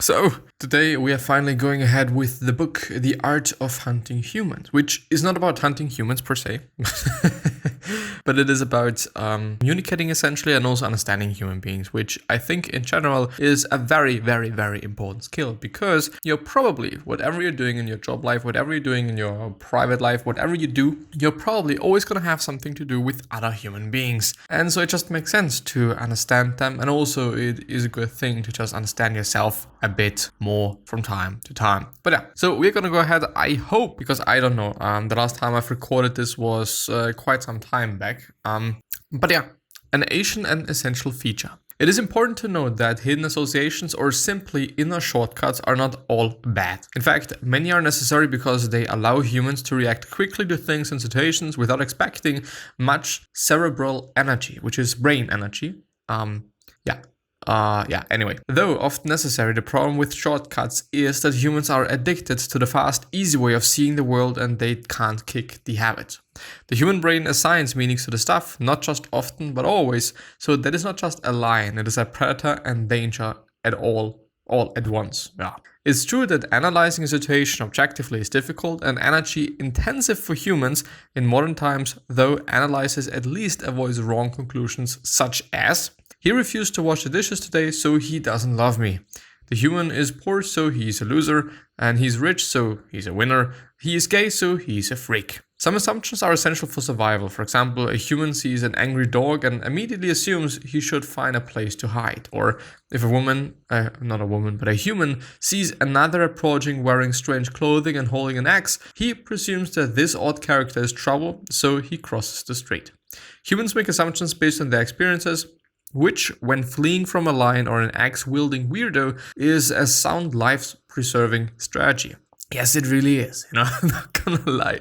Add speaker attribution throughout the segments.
Speaker 1: So, today we are finally going ahead with the book, The Art of Hunting Humans, which is not about hunting humans per se, but it is about communicating essentially and also understanding human beings, which I think in general is a very, very, very important skill, because you're probably, whatever you're doing in your job life, whatever you're doing in your private life, whatever you do, you're probably always going to have something to do with other human beings. And so it just makes sense to understand them, and also it is a good thing to just understand yourself a bit more from time to time. But yeah, so we're gonna go ahead, I hope, because I don't know, the last time I've recorded this was quite some time back. But yeah, an Asian and essential feature. It is important to note that hidden associations or simply inner shortcuts are not all bad. In fact, many are necessary because they allow humans to react quickly to things and situations without expecting much cerebral energy, which is brain energy. Anyway. Though often necessary, the problem with shortcuts is that humans are addicted to the fast, easy way of seeing the world, and they can't kick the habit. The human brain assigns meanings to the stuff, not just often, but always, so that is not just a lion, it is a predator and danger at all at once. Yeah. It's true that analyzing a situation objectively is difficult and energy intensive for humans in modern times, though analysis at least avoids wrong conclusions such as: he refused to wash the dishes today, so he doesn't love me. The human is poor, so he's a loser. And he's rich, so he's a winner. He is gay, so he's a freak. Some assumptions are essential for survival. For example, a human sees an angry dog and immediately assumes he should find a place to hide. Or if a human sees another approaching wearing strange clothing and holding an axe, he presumes that this odd character is trouble, so he crosses the street. Humans make assumptions based on their experiences, which, when fleeing from a lion or an axe-wielding weirdo, is a sound life-preserving strategy. Yes, it really is, I'm not gonna lie.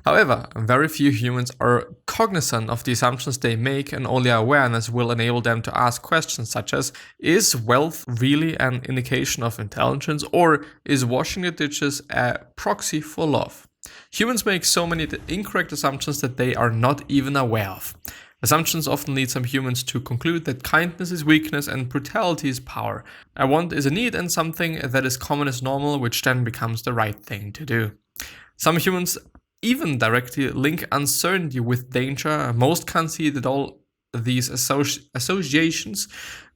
Speaker 1: However, very few humans are cognizant of the assumptions they make, and only awareness will enable them to ask questions such as: is wealth really an indication of intelligence, or is washing the dishes a proxy for love? Humans make so many incorrect assumptions that they are not even aware of. Assumptions often lead some humans to conclude that kindness is weakness and brutality is power. A want is a need, and something that is common is normal, which then becomes the right thing to do. Some humans even directly link uncertainty with danger. Most can see that all these associations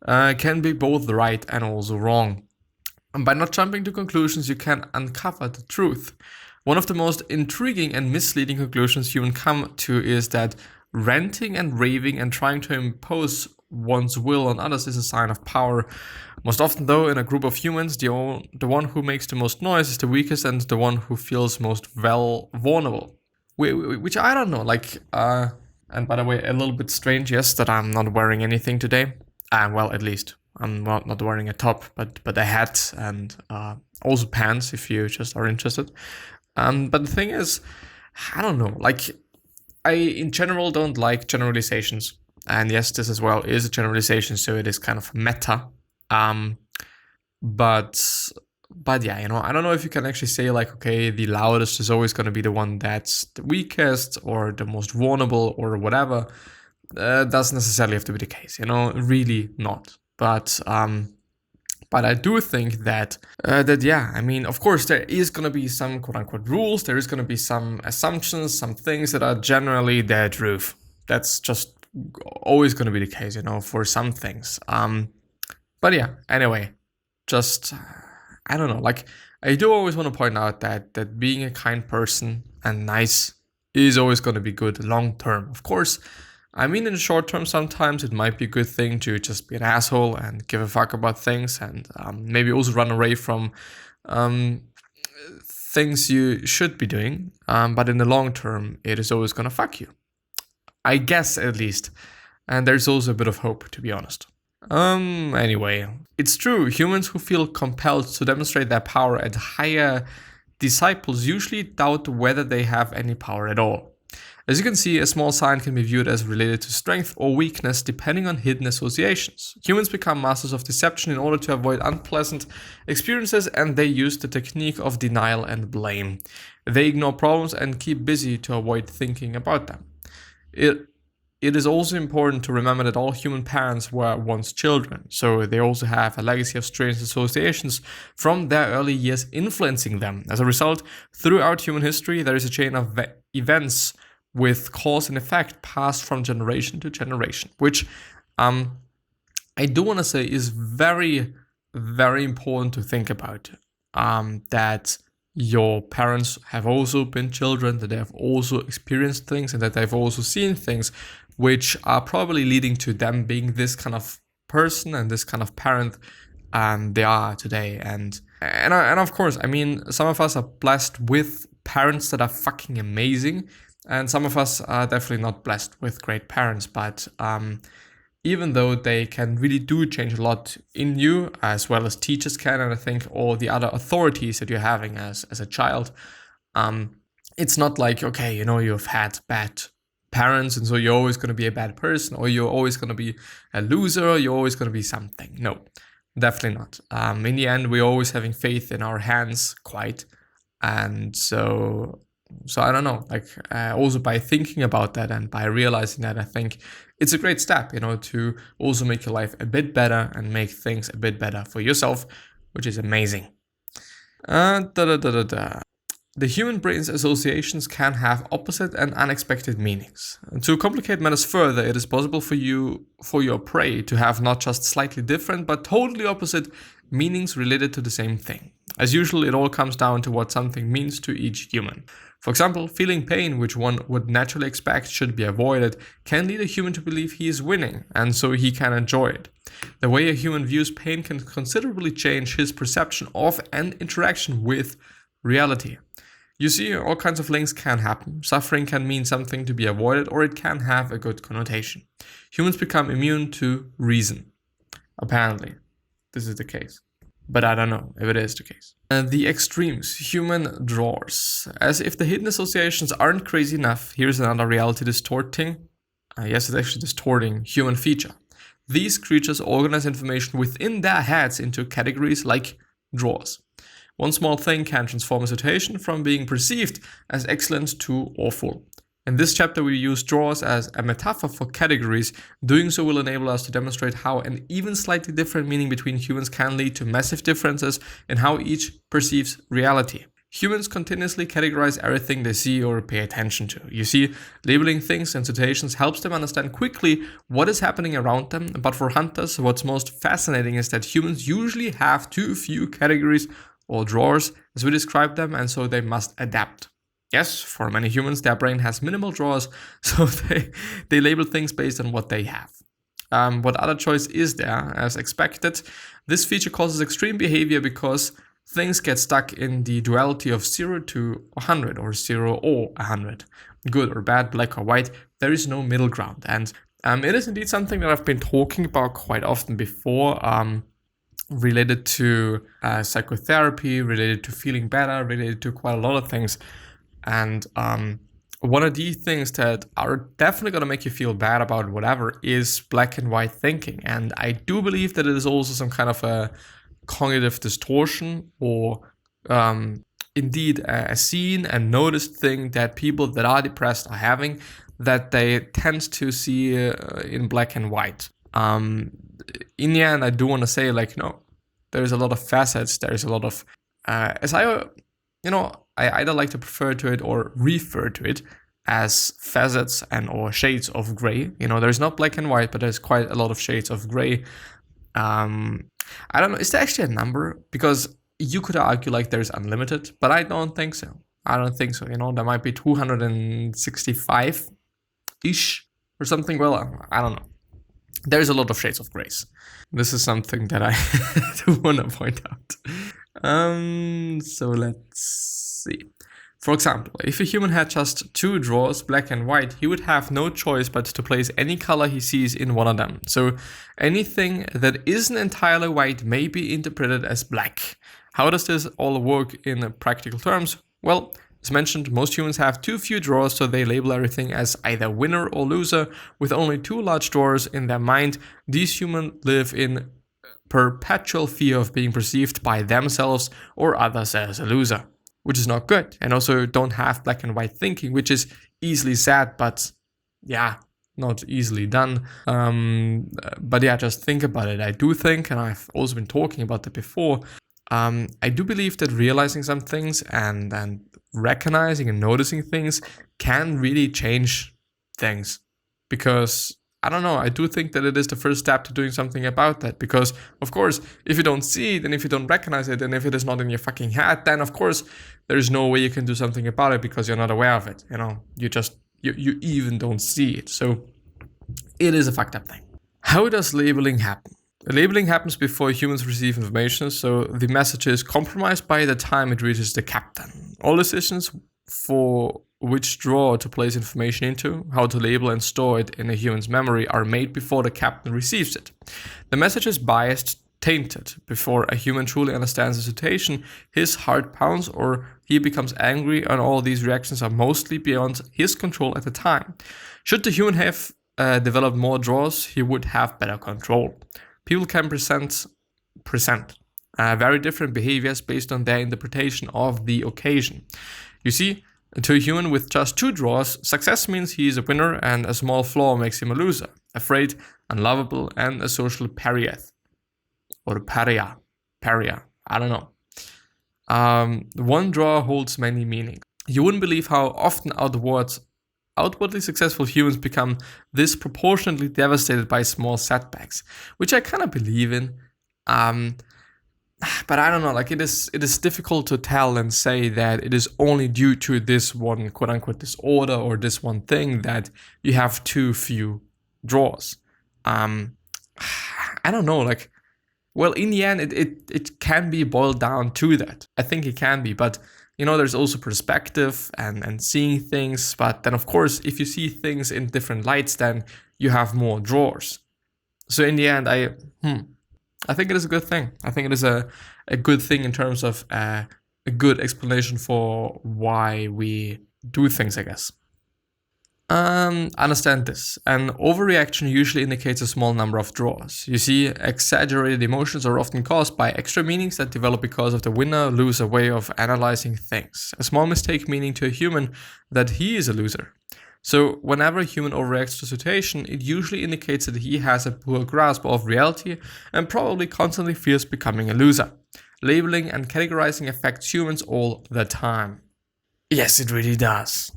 Speaker 1: can be both right and also wrong. And by not jumping to conclusions, you can uncover the truth. One of the most intriguing and misleading conclusions humans come to is that ranting and raving and trying to impose one's will on others is a sign of power. Most often, though, in a group of humans, the one who makes the most noise is the weakest and the one who feels most vulnerable. Which I don't know, and by the way, a little bit strange, yes, that I'm not wearing anything today. At least I'm not wearing a top, but a hat and also pants if you just are interested. But the thing is, I don't know, I, in general, don't like generalizations. And yes, this as well is a generalization, so it is kind of meta. But yeah, I don't know if you can actually say okay, the loudest is always going to be the one that's the weakest or the most vulnerable or whatever. Doesn't necessarily have to be the case, really not. But I do think that of course, there is going to be some quote-unquote rules. There is going to be some assumptions, some things that are generally the truth. That's just always going to be the case, for some things. But yeah, anyway, just, I don't know. I do always want to point out that being a kind person and nice is always going to be good long term. Of course, in the short term, sometimes it might be a good thing to just be an asshole and give a fuck about things, and maybe also run away from things you should be doing. But in the long term, it is always going to fuck you. I guess, at least. And there's also a bit of hope, to be honest. Anyway, it's true. Humans who feel compelled to demonstrate their power at higher disciples usually doubt whether they have any power at all. As you can see, a small sign can be viewed as related to strength or weakness depending on hidden associations. Humans become masters of deception in order to avoid unpleasant experiences, and they use the technique of denial and blame. They ignore problems and keep busy to avoid thinking about them. it is also important to remember that all human parents were once children, so they also have a legacy of strange associations from their early years influencing them. As a result, throughout human history, there is a chain of events with cause and effect passed from generation to generation, which I do want to say is very, very important to think about. That your parents have also been children, that they have also experienced things, and that they've also seen things which are probably leading to them being this kind of person and this kind of parent they are today. And of course, I mean, some of us are blessed with parents that are fucking amazing, and some of us are definitely not blessed with great parents, but even though they can really do change a lot in you, as well as teachers can, and I think all the other authorities that you're having as a child, it's not like, okay, you know, you've had bad parents and so you're always going to be a bad person, or you're always going to be a loser, or you're always going to be something. No, definitely not. In the end, we're always having faith in our hands, quite. And so I don't know, like also by thinking about that and by realizing that, I think it's a great step, you know, to also make your life a bit better and make things a bit better for yourself, which is amazing. The human brain's associations can have opposite and unexpected meanings. And to complicate matters further, it is possible for your prey to have not just slightly different, but totally opposite meanings related to the same thing. As usual, it all comes down to what something means to each human. For example, feeling pain, which one would naturally expect should be avoided, can lead a human to believe he is winning, and so he can enjoy it. The way a human views pain can considerably change his perception of and interaction with reality. You see, all kinds of links can happen. Suffering can mean something to be avoided, or it can have a good connotation. Humans become immune to reason. Apparently, this is the case. But I don't know if it is the case. The extremes, human drawers. As if the hidden associations aren't crazy enough, here's another reality distorting, yes, it's actually distorting human feature. These creatures organize information within their heads into categories like drawers. One small thing can transform a situation from being perceived as excellent to awful. In this chapter, we use drawers as a metaphor for categories. Doing so will enable us to demonstrate how an even slightly different meaning between humans can lead to massive differences in how each perceives reality. Humans continuously categorize everything they see or pay attention to. You see, labeling things and situations helps them understand quickly what is happening around them, but for hunters, what's most fascinating is that humans usually have too few categories or drawers, as we describe them, and so they must adapt. Yes, for many humans, their brain has minimal drawers, so they label things based on what they have. What other choice is there? As expected, this feature causes extreme behavior because things get stuck in the duality of 0 to 100, or 0 or 100. Good or bad, black or white, there is no middle ground. And it is indeed something that I've been talking about quite often before, related to psychotherapy, related to feeling better, related to quite a lot of things. And one of the things that are definitely going to make you feel bad about whatever is black and white thinking. And I do believe that it is also some kind of a cognitive distortion, or indeed a seen and noticed thing that people that are depressed are having, that they tend to see in black and white. In the end, I do want to say, like, you know, there's a lot of facets, there's a lot of, I either like to prefer to it or refer to it as facets and or shades of gray. You know, there's not black and white, but there's quite a lot of shades of gray. I don't know, is there actually a number? Because you could argue like there's unlimited, but I don't think so. You know, there might be 265-ish or something. Well, I don't know. There's a lot of shades of grays. This is something that I do want to point out. So let's see. For example, if a human had just two drawers, black and white, he would have no choice but to place any color he sees in one of them. So anything that isn't entirely white may be interpreted as black. How does this all work in practical terms? Well, as mentioned, most humans have too few drawers, so they label everything as either winner or loser. With only two large drawers in their mind, these humans live in perpetual fear of being perceived by themselves or others as a loser, which is not good. And also don't have black and white thinking, which is easily said, but yeah, not easily done. But yeah, just think about it. I do think, and I've also been talking about that before, I do believe that realizing some things and recognizing and noticing things can really change things. Because, I don't know, I do think that it is the first step to doing something about that. Because, of course, if you don't see it and if you don't recognize it and if it is not in your fucking head, then of course there is no way you can do something about it because you're not aware of it. You even don't see it. So it is a fucked up thing. How does labeling happen? Labeling happens before humans receive information, so the message is compromised by the time it reaches the captain. All decisions for which drawer to place information into, how to label and store it in a human's memory are made before the captain receives it. The message is biased, tainted. Before a human truly understands the situation, his heart pounds or he becomes angry, and all these reactions are mostly beyond his control at the time. Should the human have developed more drawers, he would have better control. People can present very different behaviors based on their interpretation of the occasion. You see, to a human with just 2 drawers, success means he is a winner and a small flaw makes him a loser, afraid, unlovable, and a social pariah. Or pariah, I don't know. One drawer holds many meanings. You wouldn't believe how often outwardly successful humans become disproportionately devastated by small setbacks, which I kind of believe in. But I don't know, like it is difficult to tell and say that it is only due to this one quote unquote disorder or this one thing that you have too few drawers. I don't know, like, well, in the end, it can be boiled down to that. I think it can be, but there's also perspective and seeing things. But then, of course, if you see things in different lights, then you have more drawers. So in the end, I think it is a good thing. I think it is a good thing in terms of a good explanation for why we do things, I guess. Understand this. An overreaction usually indicates a small number of drawers. You see, exaggerated emotions are often caused by extra meanings that develop because of the winner-loser way of analyzing things. A small mistake meaning to a human that he is a loser. So whenever a human overreacts to a situation, it usually indicates that he has a poor grasp of reality and probably constantly fears becoming a loser. Labeling and categorizing affects humans all the time. Yes, it really does.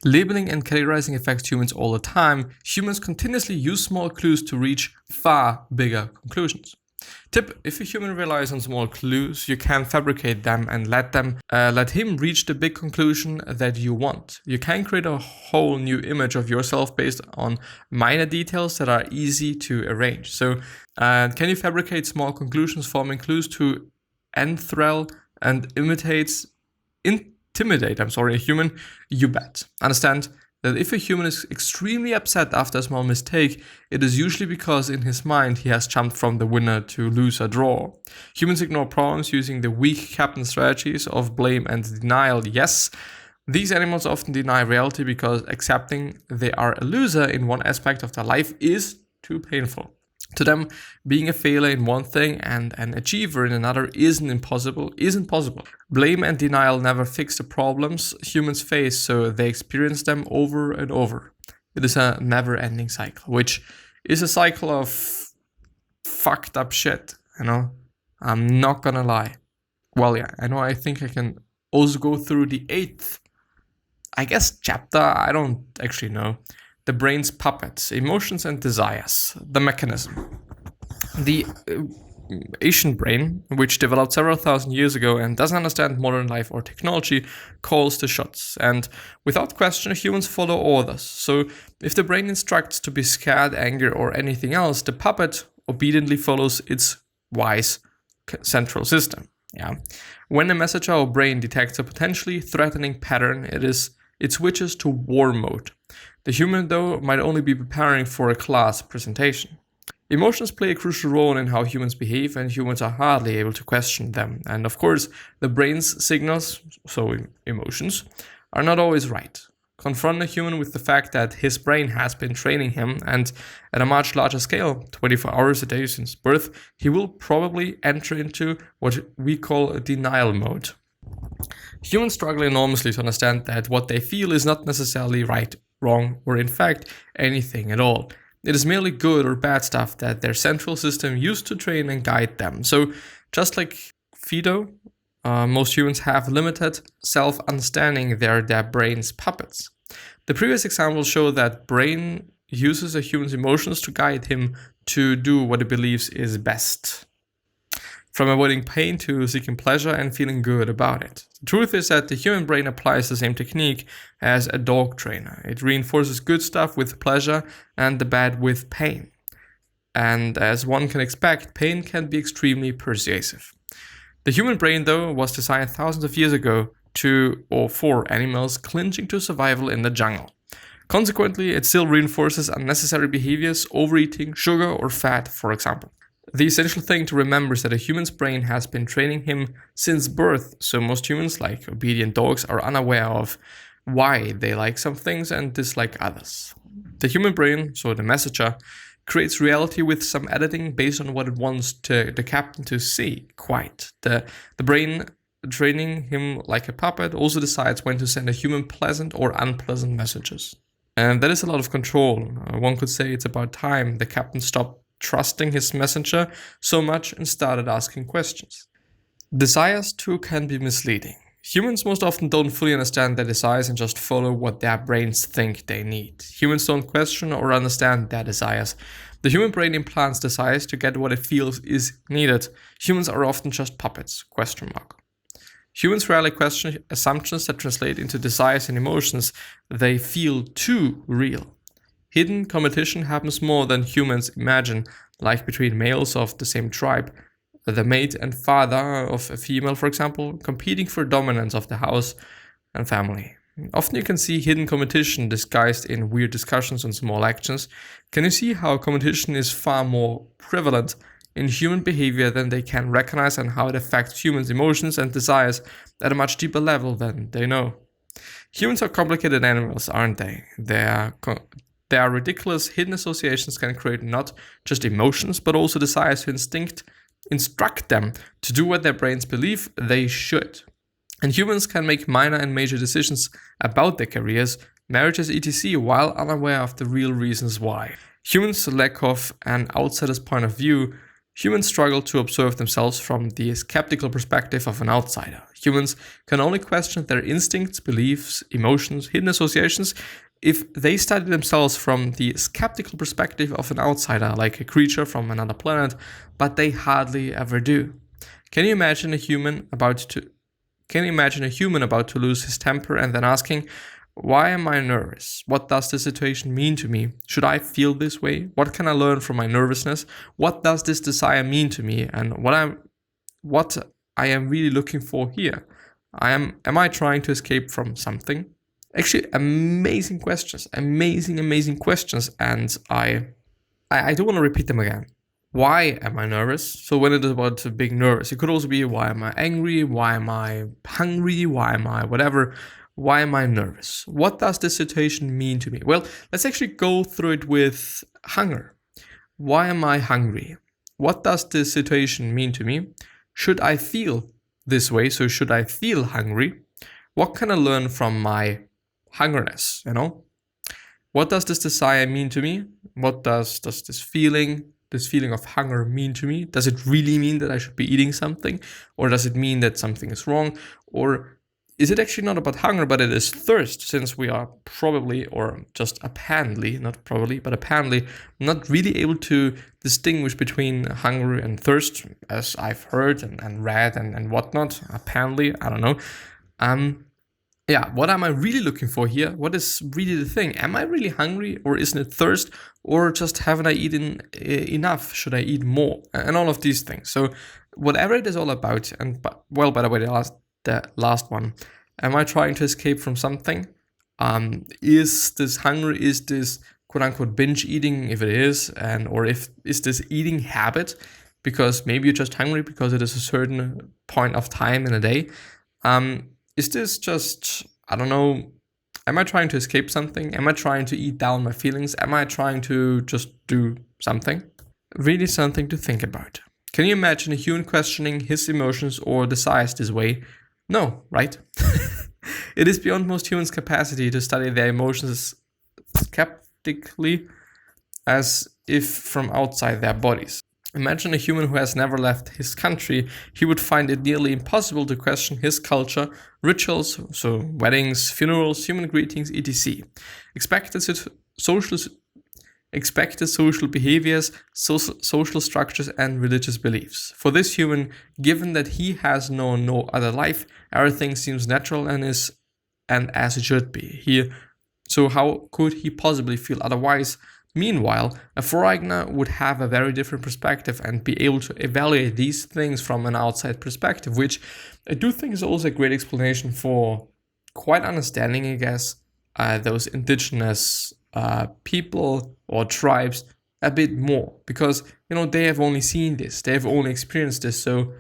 Speaker 1: Labeling and categorizing affects humans all the time. Humans continuously use small clues to reach far bigger conclusions. Tip: if a human relies on small clues, you can fabricate them and let him reach the big conclusion that you want. You can create a whole new image of yourself based on minor details that are easy to arrange. So, can you fabricate small conclusions forming clues to enthrall and intimidate a human? You bet. Understand that if a human is extremely upset after a small mistake, it is usually because in his mind he has jumped from the winner to loser draw. Humans ignore problems using the weak captain strategies of blame and denial. Yes, these animals often deny reality because accepting they are a loser in one aspect of their life is too painful. To them, being a failure in one thing and an achiever in another isn't possible. Blame and denial never fix the problems humans face, so they experience them over and over. It is a never-ending cycle, which is a cycle of fucked up shit, I'm not gonna lie. Well, yeah, I think I can also go through the 8th, I guess, chapter, I don't actually know. The brain's puppets, emotions and desires, the mechanism. The Asian brain, which developed several thousand years ago and doesn't understand modern life or technology, calls the shots. And without question, humans follow orders. So if the brain instructs to be scared, angry, or anything else, the puppet obediently follows its wise central system. Yeah. When a messenger or brain detects a potentially threatening pattern, it switches to war mode. The human, though, might only be preparing for a class presentation. Emotions play a crucial role in how humans behave, and humans are hardly able to question them. And of course, the brain's signals, so emotions, are not always right. Confront a human with the fact that his brain has been training him, and at a much larger scale, 24 hours a day since birth, he will probably enter into what we call a denial mode. Humans struggle enormously to understand that what they feel is not necessarily right, wrong, or in fact, anything at all. It is merely good or bad stuff that their central system used to train and guide them. So, just like Fido, most humans have limited self-understanding. They're their brain's puppets. The previous examples show that brain uses a human's emotions to guide him to do what it believes is best. From avoiding pain to seeking pleasure and feeling good about it. The truth is that the human brain applies the same technique as a dog trainer. It reinforces good stuff with pleasure and the bad with pain. And as one can expect, pain can be extremely persuasive. The human brain, though, was designed thousands of years ago to or for animals clinching to survival in the jungle. Consequently, it still reinforces unnecessary behaviors, overeating, sugar or fat, for example. The essential thing to remember is that a human's brain has been training him since birth, so most humans, like obedient dogs, are unaware of why they like some things and dislike others. The human brain, so the messenger, creates reality with some editing based on what it wants the captain to see, quite. The brain, training him like a puppet, also decides when to send a human pleasant or unpleasant messages. And that is a lot of control. One could say it's about time the captain stopped trusting his messenger so much and started asking questions. Desires too can be misleading. Humans most often don't fully understand their desires and just follow what their brains think they need. Humans don't question or understand their desires. The human brain implants desires to get what it feels is needed. Humans are often just puppets, ? Humans rarely question assumptions that translate into desires and emotions they feel too real. Hidden competition happens more than humans imagine, like between males of the same tribe. The mate and father of a female, for example, competing for dominance of the house and family. Often you can see hidden competition disguised in weird discussions and small actions. Can you see how competition is far more prevalent in human behavior than they can recognize, and how it affects humans' emotions and desires at a much deeper level than they know? Humans are complicated animals, aren't they? Their ridiculous hidden associations can create not just emotions, but also desires to instruct them to do what their brains believe they should. And humans can make minor and major decisions about their careers, marriages, etc., while unaware of the real reasons why. Humans lack of an outsider's point of view. Humans struggle to observe themselves from the skeptical perspective of an outsider. Humans can only question their instincts, beliefs, emotions, hidden associations if they study themselves from the skeptical perspective of an outsider, like a creature from another planet, but they hardly ever do. Can you imagine a human about to lose his temper and then asking, why am I nervous? What does this situation mean to me? Should I feel this way? What can I learn from my nervousness? What does this desire mean to me? And what I am really looking for here? Am I trying to escape from something? Actually, amazing questions, amazing questions, and I don't want to repeat them again. Why am I nervous? So when it is about being nervous, it could also be, why am I angry? Why am I hungry? Why am I whatever? Why am I nervous? What does this situation mean to me? Well, let's actually go through it with hunger. Why am I hungry? What does this situation mean to me? Should I feel this way? So should I feel hungry? What can I learn from my hungerness, What does this desire mean to me? What does this feeling of hunger mean to me? Does it really mean that I should be eating something? Or does it mean that something is wrong? Or is it actually not about hunger, but it is thirst, since we are probably, or just apparently, not probably, but apparently not really able to distinguish between hunger and thirst, as I've heard and read and whatnot. Apparently, I don't know. What am I really looking for here? What is really the thing? Am I really hungry, or isn't it thirst, or just haven't I eaten enough? Should I eat more? And all of these things. So whatever it is all about, by the way, the last one, am I trying to escape from something? Is this hunger? Is this quote unquote binge eating? If it is, is this eating habit? Because maybe you're just hungry because it is a certain point of time in a day. Is this just, I don't know, am I trying to escape something? Am I trying to eat down my feelings? Am I trying to just do something? Really something to think about. Can you imagine a human questioning his emotions or desires this way? No, right? It is beyond most humans' capacity to study their emotions skeptically, as if from outside their bodies. Imagine a human who has never left his country. He would find it nearly impossible to question his culture, rituals, so weddings, funerals, human greetings, etc. Expected social behaviors, social structures, and religious beliefs. For this human, given that he has known no other life, everything seems natural and as it should be. So how could he possibly feel otherwise? Meanwhile, a foreigner would have a very different perspective and be able to evaluate these things from an outside perspective, which I do think is also a great explanation for quite understanding, I guess, those indigenous people or tribes a bit more, because they have only seen this, they have only experienced this, so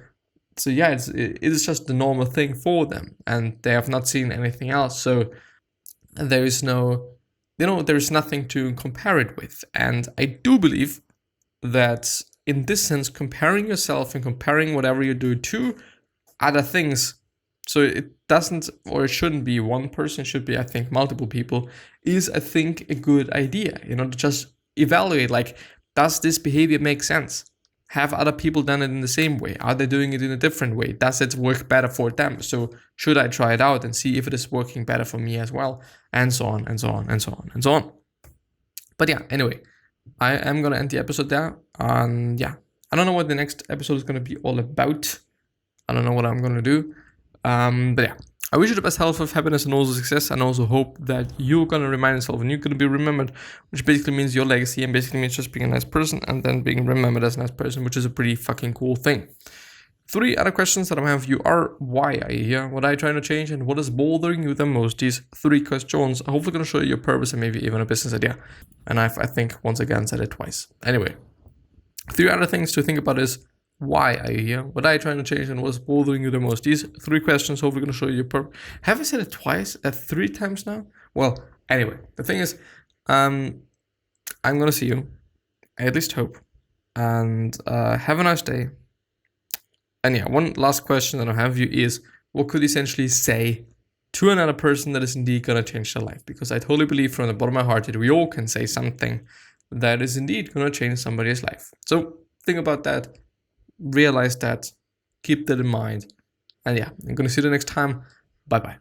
Speaker 1: yeah, it is just the normal thing for them, and they have not seen anything else. So there is there's nothing to compare it with. And I do believe that in this sense, comparing yourself and comparing whatever you do to other things, so it doesn't, or it shouldn't be one person, it should be, I think, multiple people, is, I think, a good idea, to just evaluate, like, does this behavior make sense? Have other people done it in the same way? Are they doing it in a different way? Does it work better for them? So should I try it out and see if it is working better for me as well? And so on, and so on, and so on, and so on. But yeah, anyway, I am going to end the episode there. And yeah, I don't know what the next episode is going to be all about. I don't know what I'm going to do. But yeah, I wish you the best health, of happiness, and also success, and also hope that you're going to remind yourself and you're going to be remembered, which basically means your legacy, and basically means just being a nice person and then being remembered as a nice person, which is a pretty fucking cool thing. 3 other questions that I have for you are: why are you here? What are you trying to change? And what is bothering you the most? These 3 questions are hopefully going to show you your purpose and maybe even a business idea. And I think, once again, said it twice. Anyway, 3 other things to think about is: why are you here? What are you trying to change? And what's bothering you the most? These 3 questions hopefully going to show you your purpose. Have I said it twice? 3 times now? Well, anyway, the thing is, I'm going to see you. I at least hope. And have a nice day. And yeah, one last question that I have for you is: what could you essentially say to another person that is indeed going to change their life? Because I totally believe from the bottom of my heart that we all can say something that is indeed going to change somebody's life. So think about that. Realize that, keep that in mind, and yeah, I'm gonna see you the next time. Bye bye.